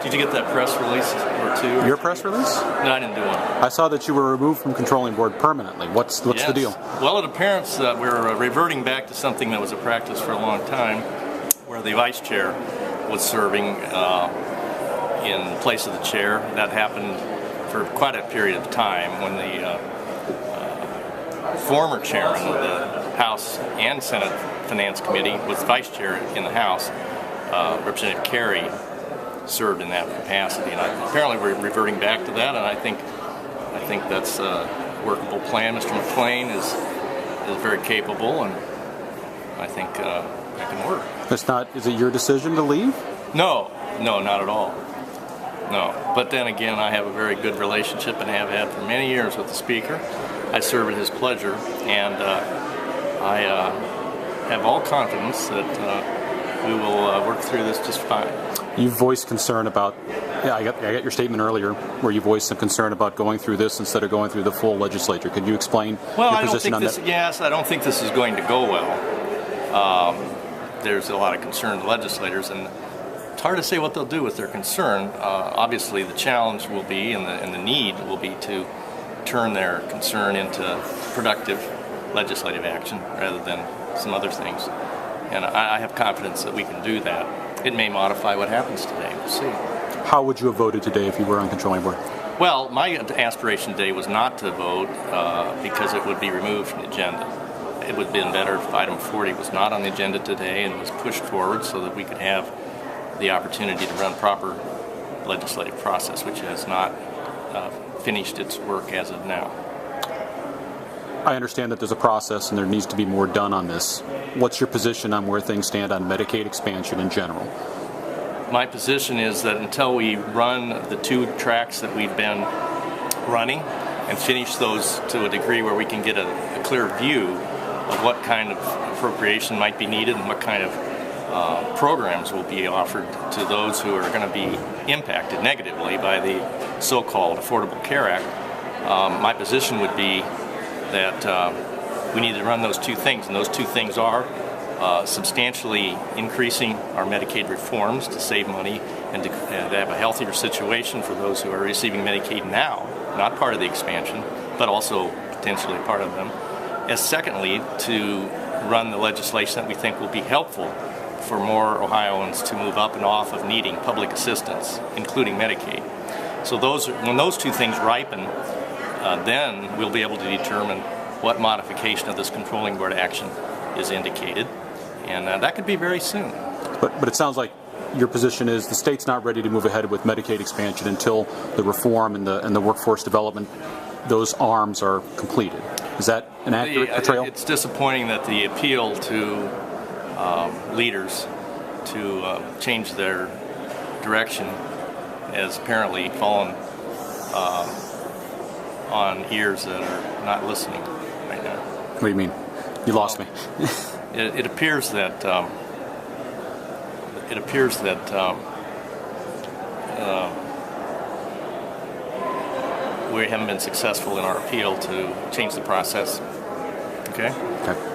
Did you get that press release or two? Your press release? No, I didn't do one. I saw that you were removed from controlling board permanently. What's the deal? Well, it appears that we're reverting back to something that was a practice for a long time, where the vice chair was serving in place of the chair. That happened for quite a period of time when the former chairman of the House and Senate Finance Committee was vice chair in the House. Representative Carey served in that capacity, and apparently we're reverting back to that. And I think that's a workable plan. Mr. McLean is very capable, and I think it can work. Is it your decision to leave? No, not at all. No, but then again, I have a very good relationship and have had for many years with the Speaker. I serve at his pleasure, and I have all confidence that we will work through this just fine. You voiced concern about, I got your statement earlier where you voiced some concern about going through this instead of going through the full legislature. Could you explain your position on that? Yes, I don't think this is going to go well. There's a lot of concerned legislators, and it's hard to say what they'll do with their concern. Obviously, the challenge will be, and the need will be, to turn their concern into productive legislative action rather than some other things. And I have confidence that we can do that. It may modify what happens today. We'll see. How would you have voted today if you were on controlling board? Well, my aspiration today was not to vote because it would be removed from the agenda. It would have been better if item 40 was not on the agenda today and was pushed forward so that we could have the opportunity to run proper legislative process, which has not finished its work as of now. I understand that there's a process and there needs to be more done on this. What's your position on where things stand on Medicaid expansion in general? My position is that until we run the 2 tracks that we've been running and finish those to a degree where we can get a clear view of what kind of appropriation might be needed and what kind of programs will be offered to those who are going to be impacted negatively by the so-called Affordable Care Act, my position would be that we need to run those 2 things, and those 2 things are substantially increasing our Medicaid reforms to save money and to have a healthier situation for those who are receiving Medicaid now, not part of the expansion, but also potentially part of them. As secondly, to run the legislation that we think will be helpful for more Ohioans to move up and off of needing public assistance, including Medicaid. So when those 2 things ripen, then we'll be able to determine what modification of this controlling board action is indicated, and that could be very soon. But it sounds like your position is the state's not ready to move ahead with Medicaid expansion until the reform and the workforce development, those arms are completed. Is that an accurate portrayal? It's disappointing that the appeal to leaders to change their direction has apparently fallen on ears that are not listening right now. What do you mean? You lost me. It appears that we haven't been successful in our appeal to change the process. Okay? Okay.